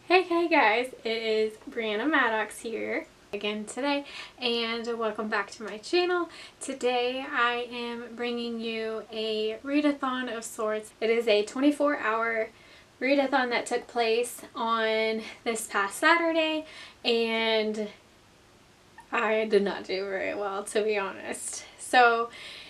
Hey guys, it is Brianna Maddox here again today, and welcome back to my channel. Today I am bringing you a read-a-thon of sorts. It is a 24-hour read-a-thon that took place on this past Saturday, and I did not do very well, to be honest. So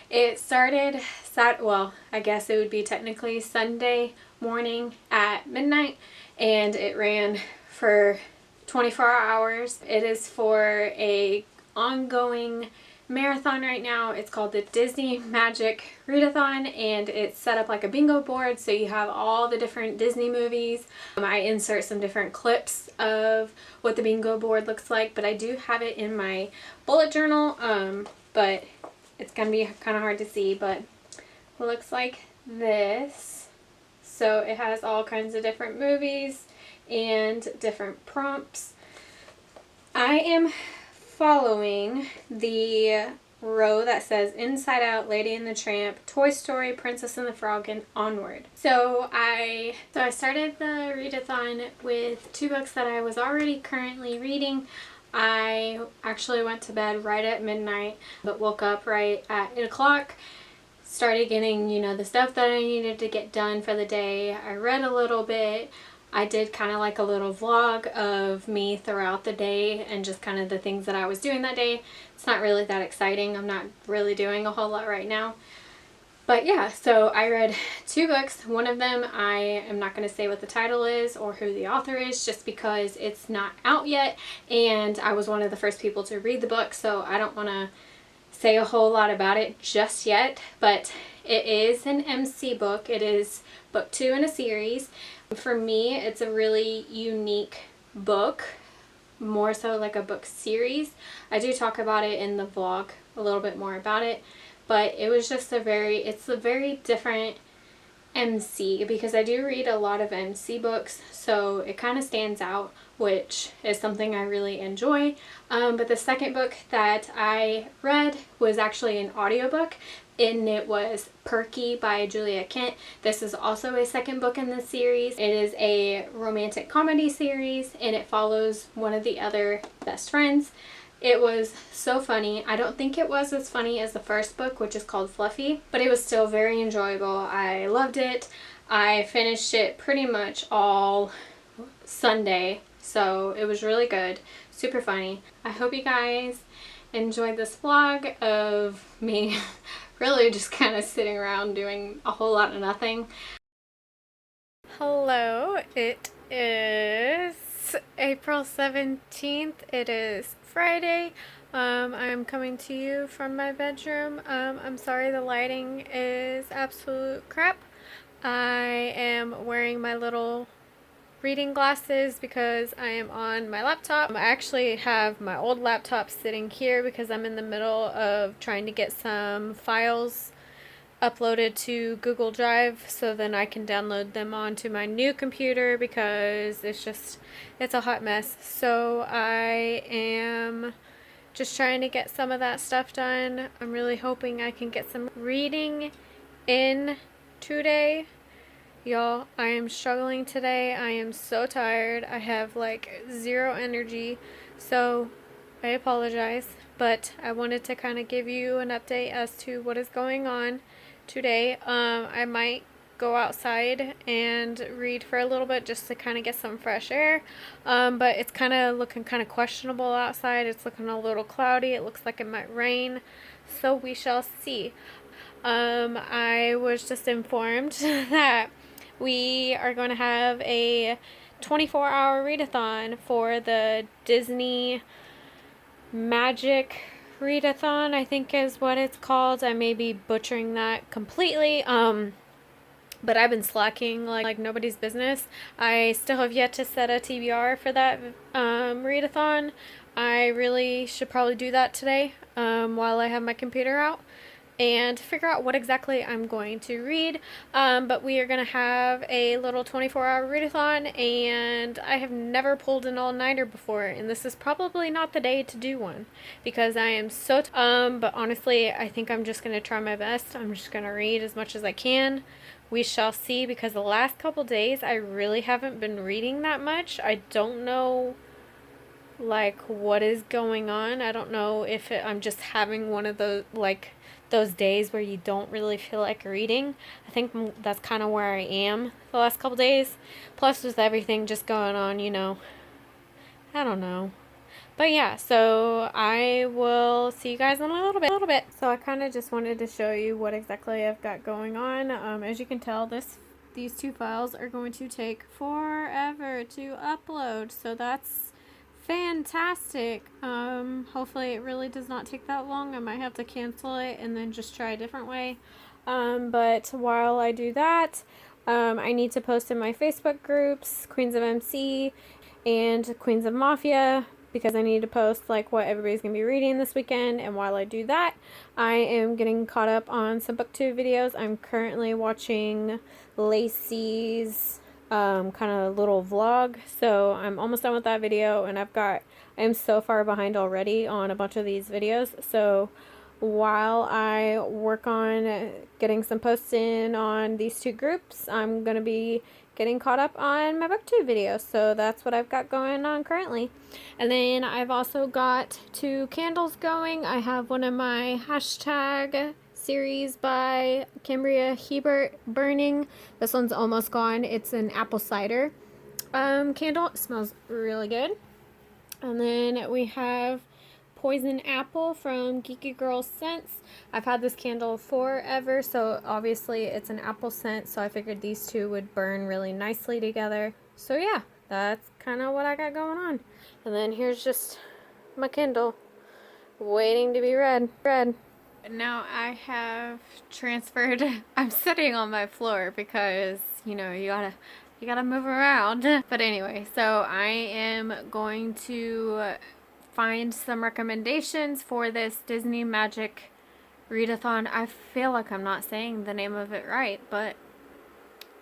it started I guess it would be technically Sunday morning at midnight, and it ran for 24 hours. It is for a ongoing marathon right now. It's called the Disney Magic Read-a-thon, and it's set up like a bingo board, so you have all the different Disney movies. I insert some different clips of what the bingo board looks like, but I do have it in my bullet journal, but it's gonna be kind of hard to see, but it looks like this. So it has all kinds of different movies and different prompts. I am following the row that says Inside Out, Lady and the Tramp, Toy Story, Princess and the Frog, and Onward. So I started the read-a-thon with two books that I was already currently reading. I actually went to bed right at midnight, but woke up right at 8 o'clock. Started getting, the stuff that I needed to get done for the day. I read a little bit. I did kind of like a little vlog of me throughout the day and just kind of the things that I was doing that day. It's not really that exciting. I'm not really doing a whole lot right now. But yeah, so I read two books. One of them, I am not going to say what the title is or who the author is, just because it's not out yet, and I was one of the first people to read the book, so I don't want to say a whole lot about it just yet. But it is an MC book. It is book 2 in a series. For me, it's a really unique book, more so like a book series. I do talk about it in the vlog a little bit more about it, but it was just it's a very different MC, because I do read a lot of MC books, so it kind of stands out, which is something I really enjoy. But the second book that I read was actually an audiobook, and it was Perky by Julia Kent. This is also a second book in the series. It is a romantic comedy series, and it follows one of the other best friends. It was so funny. I don't think it was as funny as the first book, which is called Fluffy, but it was still very enjoyable. I loved it. I finished it pretty much all Sunday, so it was really good. Super funny. I hope you guys enjoyed this vlog of me really just kind of sitting around doing a whole lot of nothing. Hello, it is April 17th. It is Friday. I'm coming to you from my bedroom. I'm sorry the lighting is absolute crap. I am wearing my little reading glasses because I am on my laptop. I actually have my old laptop sitting here because I'm in the middle of trying to get some files uploaded to Google Drive, so then I can download them onto my new computer, because it's a hot mess. So I am just trying to get some of that stuff done. I'm really hoping I can get some reading in today. Y'all, I am struggling today. I am so tired. I have like zero energy, so I apologize, but I wanted to kind of give you an update as to what is going on today. I might go outside and read for a little bit just to kind of get some fresh air, but it's kind of looking kind of questionable outside. It's looking a little cloudy. It looks like it might rain, so we shall see. I was just informed that we are going to have a 24-hour read-a-thon for the Disney Magic Read-a-thon, I think is what it's called. I may be butchering that completely, but I've been slacking like nobody's business. I still have yet to set a TBR for that read-a-thon. I really should probably do that today while I have my computer out, and figure out what exactly I'm going to read. But we are going to have a little 24-hour read-a-thon, and I have never pulled an all-nighter before, and this is probably not the day to do one because I am so but honestly, I think I'm just going to try my best. I'm just going to read as much as I can. we shall see, because the last couple days I really haven't been reading that much. I don't know like what is going on. I don't know if I'm just having one of those those days where you don't really feel like reading. I think that's kind of where I am the last couple days. Plus with everything just going on, you know. I don't know. But yeah, so I will see you guys in a little bit. So I kind of just wanted to show you what exactly I've got going on. As you can tell, these two files are going to take forever to upload. So that's fantastic. Hopefully it really does not take that long. I might have to cancel it and then just try a different way. But while I do that, I need to post in my Facebook groups, Queens of MC and Queens of Mafia, because I need to post like what everybody's gonna be reading this weekend. And while I do that, I am getting caught up on some booktube videos. I'm currently watching Lacey's kind of little vlog, so I'm almost done with that video, and I am so far behind already on a bunch of these videos. So while I work on getting some posts in on these two groups, I'm gonna be getting caught up on my booktube videos. So that's what I've got going on currently. And then I've also got 2 candles going. I have one of my hashtag series by Cambria Hebert burning. This one's almost gone. It's an apple cider candle. It smells really good. And then we have Poison Apple from Geeky Girl Scents. I've had this candle forever, so obviously it's an apple scent, so I figured these two would burn really nicely together. So yeah, that's kind of what I got going on. And then here's just my Kindle waiting to be read. Now I have transferred. I'm sitting on my floor because, you know, you gotta move around. But anyway, so I am going to find some recommendations for this Disney Magic read-a-thon. I feel like I'm not saying the name of it right, but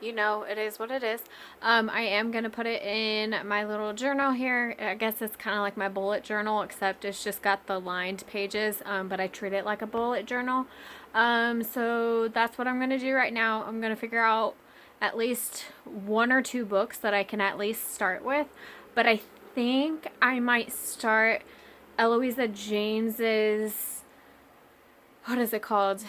you know, it is what it is. I am going to put it in my little journal here. I guess it's kind of like my bullet journal, except it's just got the lined pages, but I treat it like a bullet journal. So that's what I'm going to do right now. I'm going to figure out at least 1 or 2 books that I can at least start with, but I think I might start Eloisa James's, what is it called?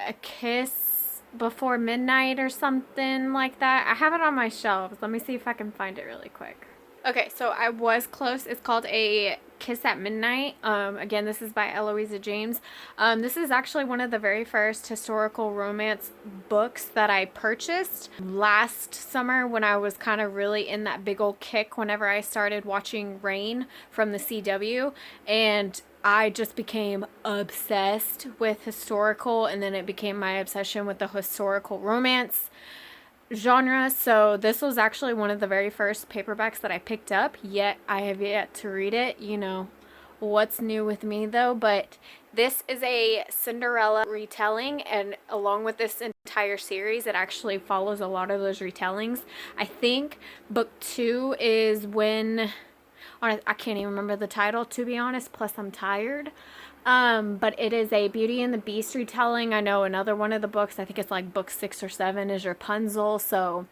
A Kiss Before Midnight or something like that. I have it on my shelves. Let me see if I can find it really quick. Okay, so I was close. It's called A Kiss at Midnight. Again, this is by Eloisa James. This is actually one of the very first historical romance books that I purchased last summer when I was kind of really in that big old kick whenever I started watching Rain from the CW, and I just became obsessed with historical, and then it became my obsession with the historical romance genre. So this was actually one of the very first paperbacks that I picked up, yet I have yet to read it. You know, what's new with me though? But this is a Cinderella retelling, and along with this entire series, it actually follows a lot of those retellings. I think book 2 is when, I can't even remember the title, to be honest, plus I'm tired. But it is a Beauty and the Beast retelling. I know another one of the books, I think it's like book 6 or 7, is Rapunzel. So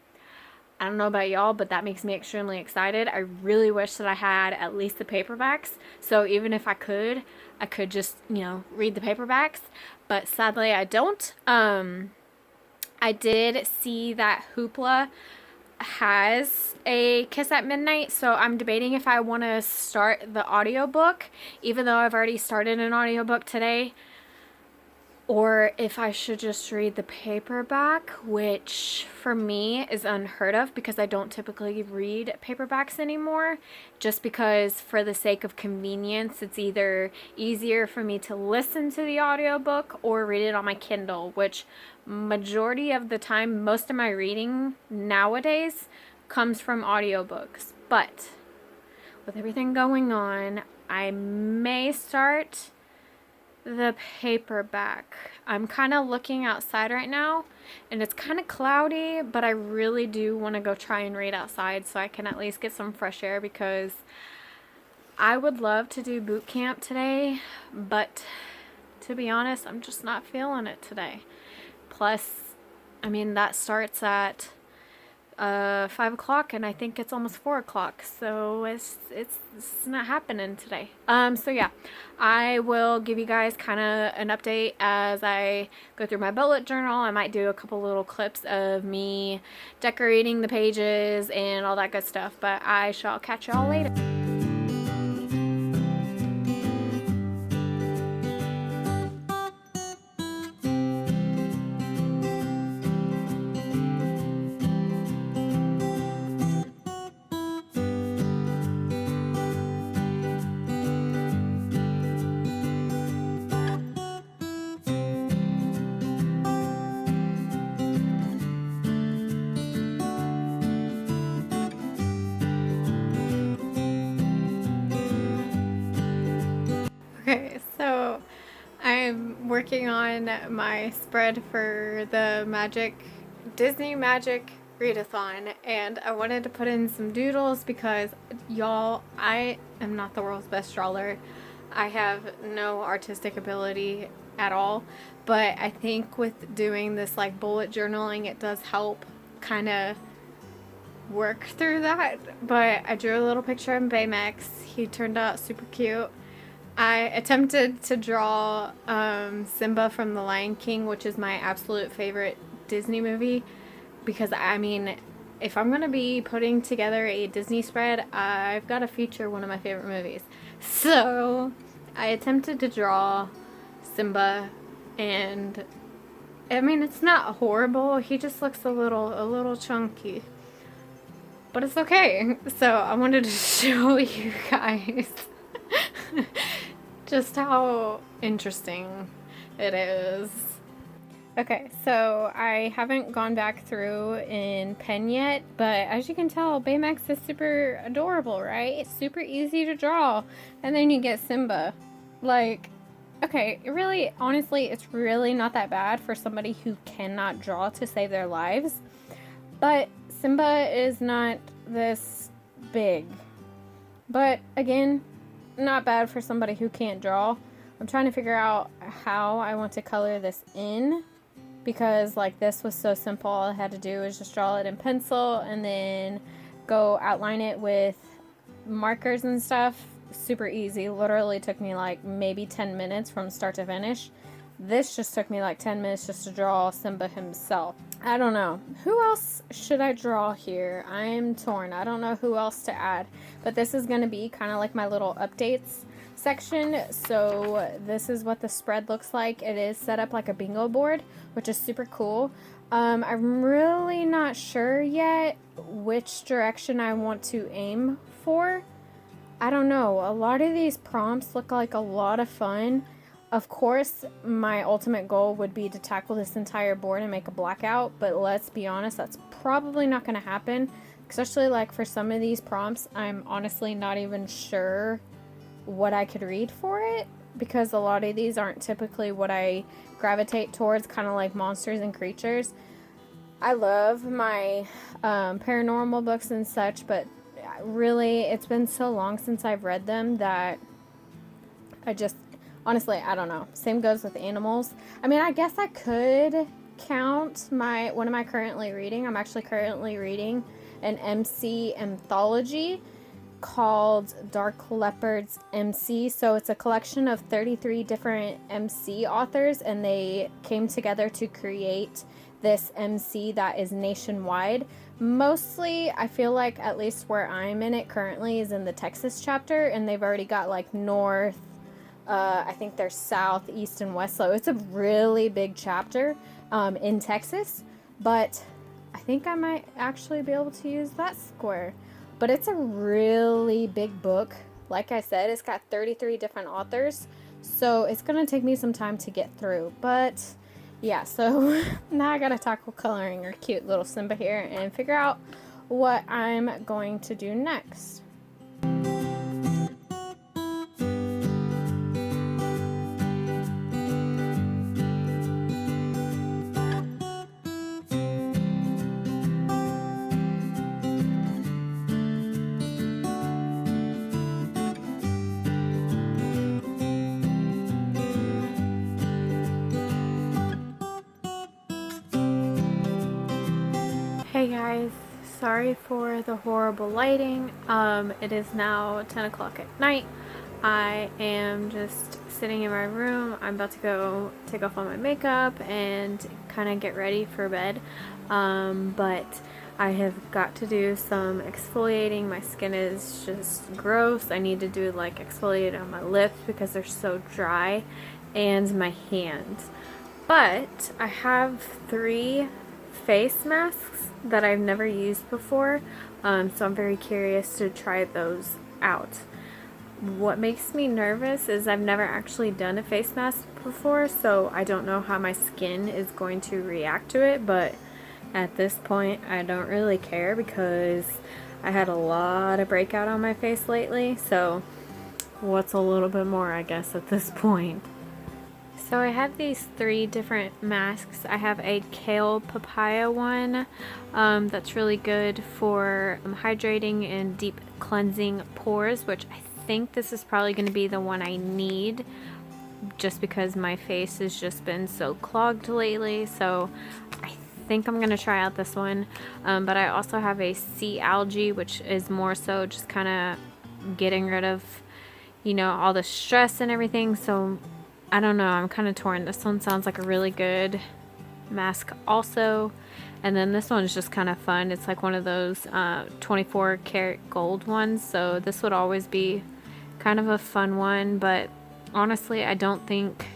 I don't know about y'all, but that makes me extremely excited. I really wish that I had at least the paperbacks. So even if I could just, you know, read the paperbacks. But sadly I don't. I did see that Hoopla has a Kiss at Midnight, so I'm debating if I want to start the audiobook, even though I've already started an audiobook today, or if I should just read the paperback, which for me is unheard of because I don't typically read paperbacks anymore, just because for the sake of convenience, it's either easier for me to listen to the audiobook or read it on my Kindle, which majority of the time, most of my reading nowadays comes from audiobooks. But with everything going on, I may start the paperback. I'm kind of looking outside right now, and it's kind of cloudy, but I really do want to go try and read outside so I can at least get some fresh air, because I would love to do boot camp today, but to be honest, I'm just not feeling it today. Plus, I mean, that starts at 5 o'clock, and I think it's almost 4 o'clock, so it's not happening today. So yeah, I will give you guys kind of an update as I go through my bullet journal. I might do a couple little clips of me decorating the pages and all that good stuff, but I shall catch y'all later. Okay, so I'm working on my spread for the Disney Magic read-a-thon, and I wanted to put in some doodles because, y'all, I am not the world's best drawer. I have no artistic ability at all, but I think with doing this like bullet journaling, it does help kind of work through that. But I drew a little picture of Baymax. He turned out super cute. I attempted to draw Simba from The Lion King, which is my absolute favorite Disney movie, because I mean, if I'm going to be putting together a Disney spread, I've got to feature one of my favorite movies. So I attempted to draw Simba, and I mean, it's not horrible. He just looks a little chunky, but it's okay. So I wanted to show you guys just how interesting it is. Okay, so I haven't gone back through in pen yet, but as you can tell, Baymax is super adorable, right? It's super easy to draw. And then you get Simba. Like, okay, honestly, it's really not that bad for somebody who cannot draw to save their lives. But Simba is not this big. But again, not bad for somebody who can't draw. I'm trying to figure out how I want to color this in, because like this was so simple. All I had to do was just draw it in pencil and then go outline it with markers and stuff. Super easy. Literally took me like maybe 10 minutes from start to finish. This just took me like 10 minutes just to draw Simba himself. I don't know. Who else should I draw here? I'm torn. I don't know who else to add. But this is going to be kind of like my little updates section. So this is what the spread looks like. It is set up like a bingo board, which is super cool. I'm really not sure yet which direction I want to aim for. I don't know. A lot of these prompts look like a lot of fun. Of course, my ultimate goal would be to tackle this entire board and make a blackout, but let's be honest, that's probably not going to happen, especially like for some of these prompts. I'm honestly not even sure what I could read for it, because a lot of these aren't typically what I gravitate towards, kind of like monsters and creatures. I love my paranormal books and such, but really, it's been so long since I've read them that honestly, I don't know. Same goes with animals. I mean, I guess I could count what am I currently reading? I'm actually currently reading an MC anthology called Dark Leopards MC. So it's a collection of 33 different MC authors, and they came together to create this MC that is nationwide. Mostly, I feel like, at least where I'm in it currently, is in the Texas chapter, and they've already got like north, I think there's south, east, and west. So it's a really big chapter in Texas, but I think I might actually be able to use that square. But it's a really big book. Like I said, it's got 33 different authors, so it's going to take me some time to get through. But yeah, so now I got to tackle coloring our cute little Simba here and figure out what I'm going to do next. Hey guys, sorry for the horrible lighting. It is now 10 o'clock at night. I am just sitting in my room. I'm about to go take off all my makeup and kind of get ready for bed. But I have got to do some exfoliating. My skin is just gross. I need to do like exfoliate on my lips because they're so dry, and my hands. But I have 3 face masks that I've never used before, so I'm very curious to try those out. What makes me nervous is I've never actually done a face mask before, so I don't know how my skin is going to react to it, but at this point I don't really care because I had a lot of breakout on my face lately, so what's a little bit more, I guess, at this point. So I have these 3 different masks. I have a kale papaya one that's really good for hydrating and deep cleansing pores, which I think this is probably going to be the one I need just because my face has just been so clogged lately. So I think I'm going to try out this one. But I also have a sea algae, which is more so just kind of getting rid of, you know, all the stress and everything. So I don't know, I'm kind of torn. This one sounds like a really good mask also. And then this one's just kind of fun. It's like one of those 24 karat gold ones. So this would always be kind of a fun one. But honestly, I don't think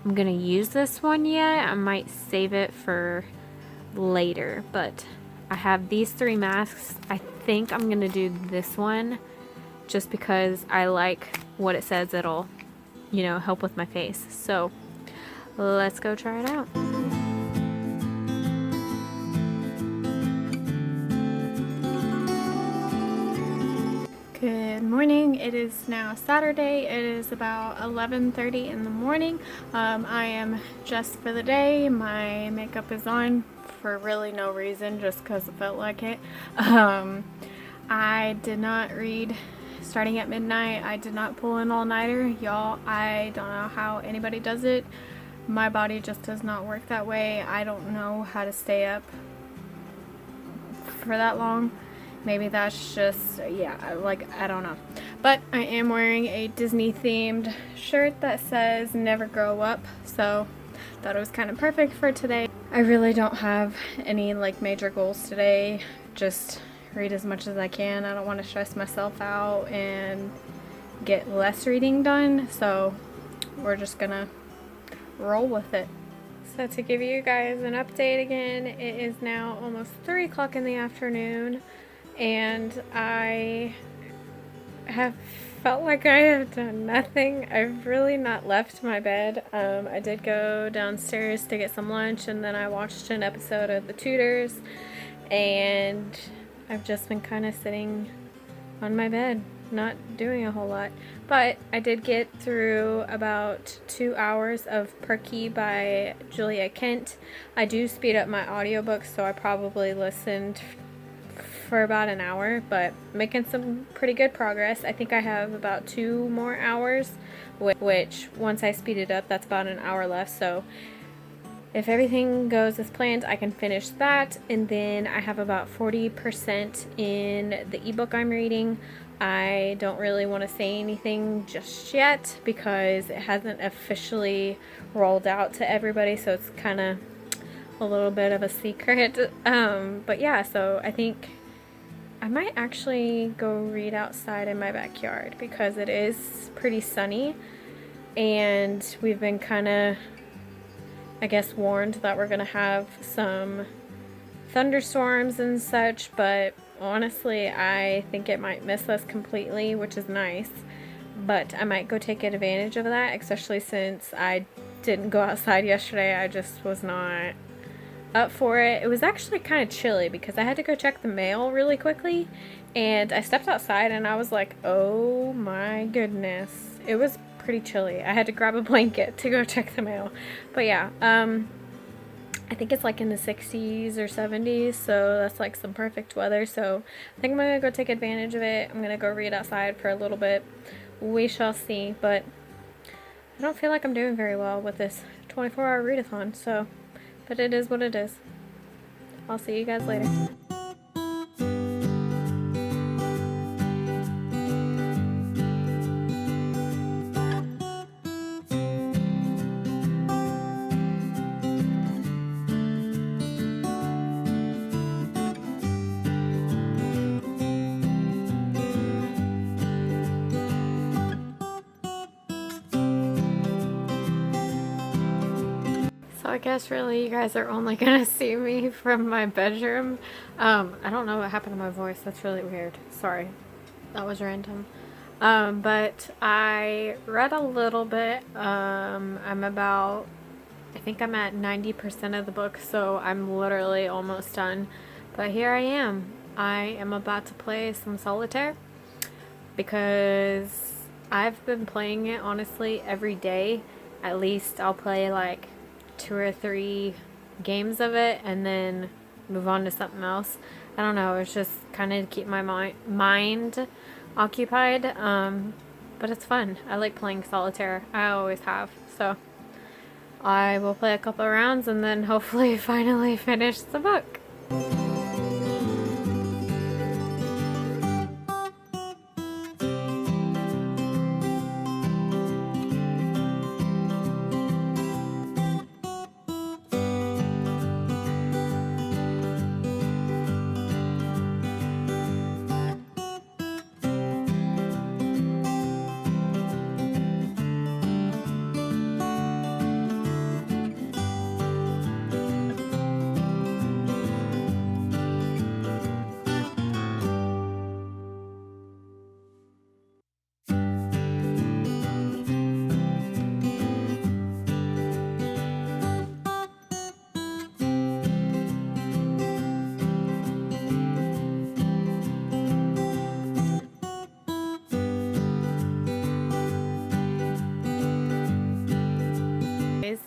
I'm going to use this one yet. I might save it for later. But I have these 3 masks. I think I'm going to do this one just because I like what it says it'll, you know, help with my face. So let's go try it out. Good morning. It is now Saturday. It is about 11:30 in the morning. I am dressed for the day. My makeup is on for really no reason, just because it felt like it. I did not read starting at midnight. I did not pull an all-nighter. Y'all, I don't know how anybody does it. My body just does not work that way. I don't know how to stay up for that long. Maybe that's just, yeah, like, I don't know. But I am wearing a Disney themed shirt that says never grow up, so thought it was kind of perfect for today. I really don't have any like major goals today. Just read as much as I can. I don't want to stress myself out and get less reading done, so we're just gonna roll with it. So to give you guys an update again, it is now almost 3 o'clock in the afternoon, and I have felt like I have done nothing. I've really not left my bed. I did go downstairs to get some lunch, and then I watched an episode of The Tudors, and I've just been kind of sitting on my bed, not doing a whole lot. But I did get through about 2 hours of Perky by Julia Kent. I do speed up my audiobooks, so I probably listened for about an hour, but making some pretty good progress. I think I have about 2 more hours, which once I speed it up, that's about an hour left. So if everything goes as planned, I can finish that, and then I have about 40% in the ebook I'm reading. I don't really want to say anything just yet because it hasn't officially rolled out to everybody, so it's kind of a little bit of a secret. But yeah, so I think I might actually go read outside in my backyard because it is pretty sunny, and we've been kind of, I guess, warned that we're gonna have some thunderstorms and such, but honestly I think it might miss us completely, which is nice. But I might go take advantage of that, especially since I didn't go outside yesterday. I just was not up for it. It was actually kind of chilly because I had to go check the mail really quickly, and I stepped outside and I was like, oh my goodness, it was pretty chilly. I had to grab a blanket to go check the mail. But yeah, I think it's like in the 60s or 70s, so that's like some perfect weather. So I think I'm gonna go take advantage of it. I'm gonna go read outside for a little bit. We shall see, but I don't feel like I'm doing very well with this 24-hour read-a-thon, so, but it is what it is. I'll see you guys later. podcast, really. You guys are only gonna see me from my bedroom. I don't know what happened to my voice. That's really weird. Sorry. That was random. But I read a little bit. I think I'm at 90% of the book, so I'm literally almost done. But here I am. I am about to play some solitaire because I've been playing it honestly every day. At least I'll play like 2 or 3 games of it and then move on to something else. I don't know, it's just kind of to keep my mind occupied. But it's fun. I like playing solitaire. I always have. So I will play a couple of rounds and then hopefully finally finish the book.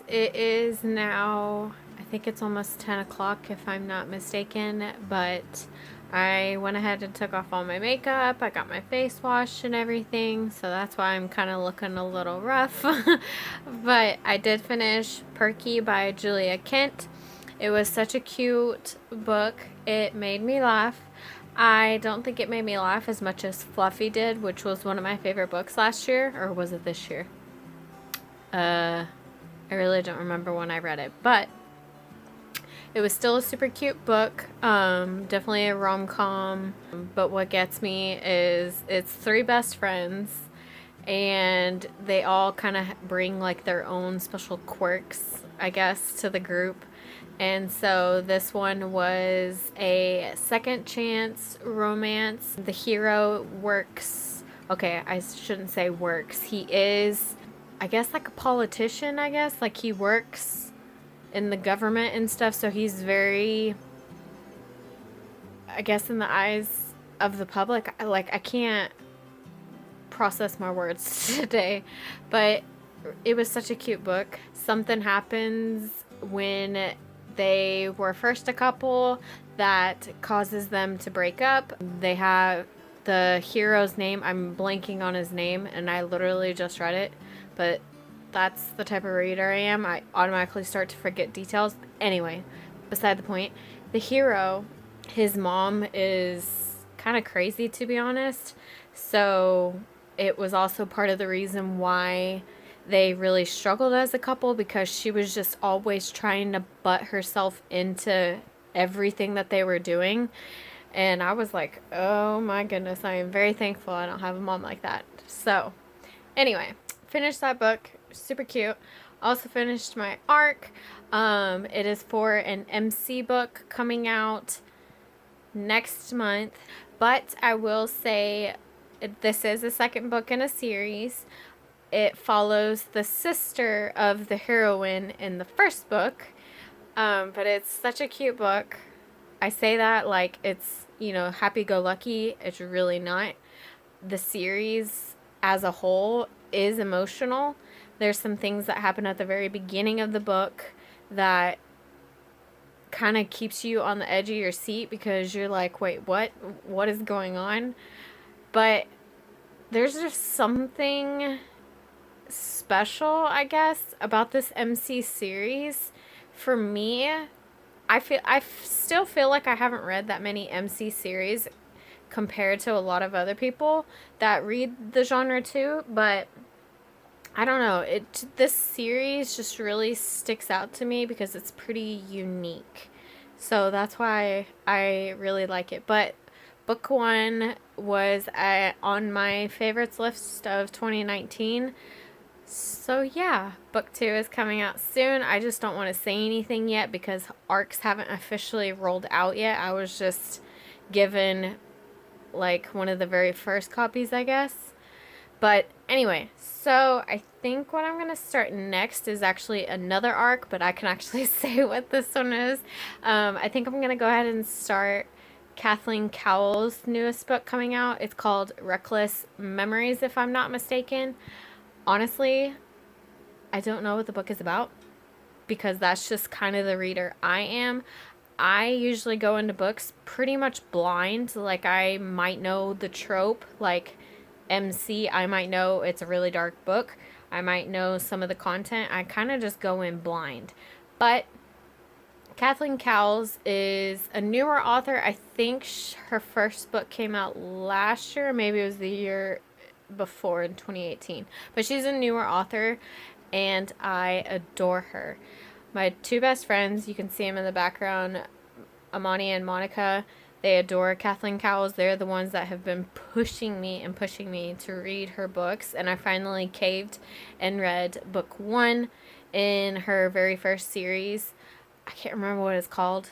It is now, I think it's almost 10 o'clock if I'm not mistaken, but I went ahead and took off all my makeup. I got my face washed and everything, so that's why I'm kind of looking a little rough. But I did finish Perky by Julia Kent. It was such a cute book. It made me laugh. I don't think it made me laugh as much as Fluffy did, which was one of my favorite books last year, or was it this year? I really don't remember when I read it, but it was still a super cute book. Definitely a rom-com, but what gets me is it's 3 best friends, and they all kind of bring like their own special quirks, I guess, to the group. And so this one was a second chance romance. The hero works, okay, I shouldn't say works. He is, I guess, like a politician, I guess. Like, he works in the government and stuff, so he's very, I guess, in the eyes of the public. I can't process my words today, but it was such a cute book. Something happens when they were first a couple that causes them to break up. They have the hero's name. I'm blanking on his name, and I literally just read it. But that's the type of reader I am. I automatically start to forget details. Anyway, beside the point. The hero, his mom is kind of crazy, to be honest. So it was also part of the reason why they really struggled as a couple, because she was just always trying to butt herself into everything that they were doing. And I was like, oh my goodness, I am very thankful I don't have a mom like that. So anyway, finished that book. Super cute. Also finished my ARC. It is for an MC book coming out next month. But I will say this is a second book in a series. It follows the sister of the heroine in the first book. But it's such a cute book. I say that like it's, happy-go-lucky. It's really not. The series as a whole is emotional. There's some things that happen at the very beginning of the book that kind of keeps you on the edge of your seat, because you're like, wait, what is going on? But there's just something special, I guess, about this MC series. For me, I still feel like I haven't read that many MC series compared to a lot of other people that read the genre too, but I don't know, this series just really sticks out to me because it's pretty unique. So that's why I really like it. But book 1 was on my favorites list of 2019. So yeah, book 2 is coming out soon. I just don't want to say anything yet because arcs haven't officially rolled out yet. I was just given like one of the very first copies, I guess. But anyway, so I think what I'm going to start next is actually another arc, but I can actually say what this one is. I think I'm going to go ahead and start Kathleen Cowell's newest book coming out. It's called Reckless Memories, if I'm not mistaken. Honestly, I don't know what the book is about because that's just kind of the reader I am. I usually go into books pretty much blind. Like, I might know the trope, like MC, I might know it's a really dark book. I might know some of the content. I kind of just go in blind. But Kathleen Cowles is a newer author. I think her first book came out last year. Maybe it was the year before in 2018. But she's a newer author, and I adore her. My two best friends, you can see them in the background, Amani and Monica, they adore Kathleen Cowles. They're the ones that have been pushing me to read her books. And I finally caved and read book 1 in her very first series. I can't remember what it's called.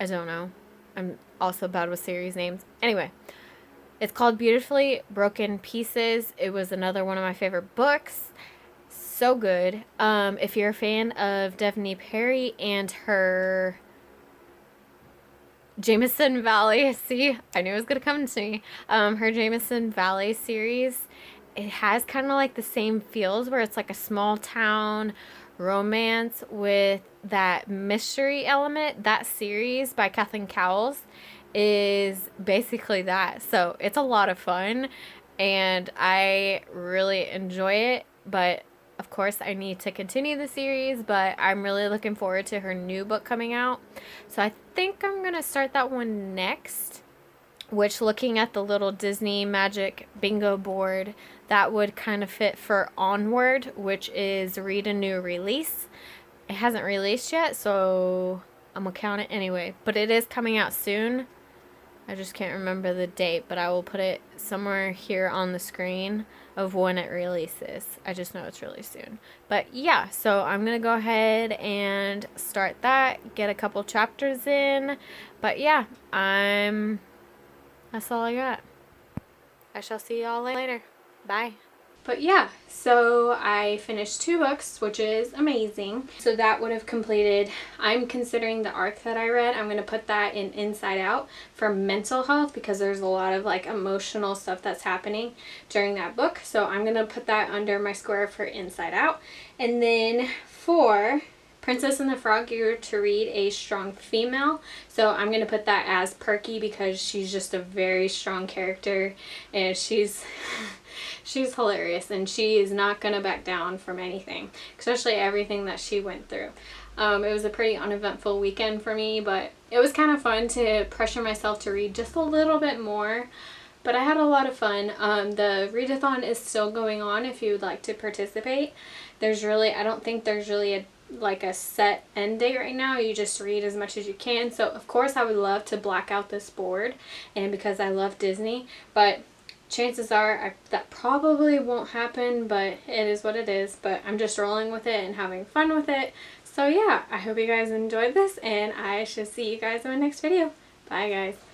I don't know. I'm also bad with series names. Anyway, it's called Beautifully Broken Pieces. It was another one of my favorite books. So good. If you're a fan of Devney Perry and her Jameson Valley, see, I knew it was going to come to me. Her Jameson Valley series, it has kind of like the same feels where it's like a small town romance with that mystery element. That series by Kathleen Cowles is basically that. So it's a lot of fun and I really enjoy it, but of course, I need to continue the series, but I'm really looking forward to her new book coming out. So I think I'm going to start that one next, which, looking at the little Disney Magic bingo board, that would kind of fit for Onward, which is read a new release. It hasn't released yet, so I'm going to count it anyway. But it is coming out soon. I just can't remember the date, but I will put it somewhere here on the screen of when it releases. I just know it's really soon. But yeah, so I'm going to go ahead and start that, get a couple chapters in. But yeah, that's all I got. I shall see y'all later. Bye. But yeah, so I finished 2 books, which is amazing. So that would have completed, I'm considering the arc that I read, I'm going to put that in Inside Out for mental health because there's a lot of like emotional stuff that's happening during that book. So I'm going to put that under my square for Inside Out. And then for Princess and the Frog, you're to read a strong female. So I'm going to put that as Perky because she's just a very strong character and she's hilarious and she is not going to back down from anything, especially everything that she went through. It was a pretty uneventful weekend for me, but it was kind of fun to pressure myself to read just a little bit more. But I had a lot of fun. The read-a-thon is still going on if you would like to participate. I don't think there's really a set end date right now. You just read as much as you can. So of course I would love to black out this board, and because I love Disney, but chances are that probably won't happen, but it is what it is. But I'm just rolling with it and having fun with it. So yeah, I hope you guys enjoyed this, and I shall see you guys in my next video. Bye guys.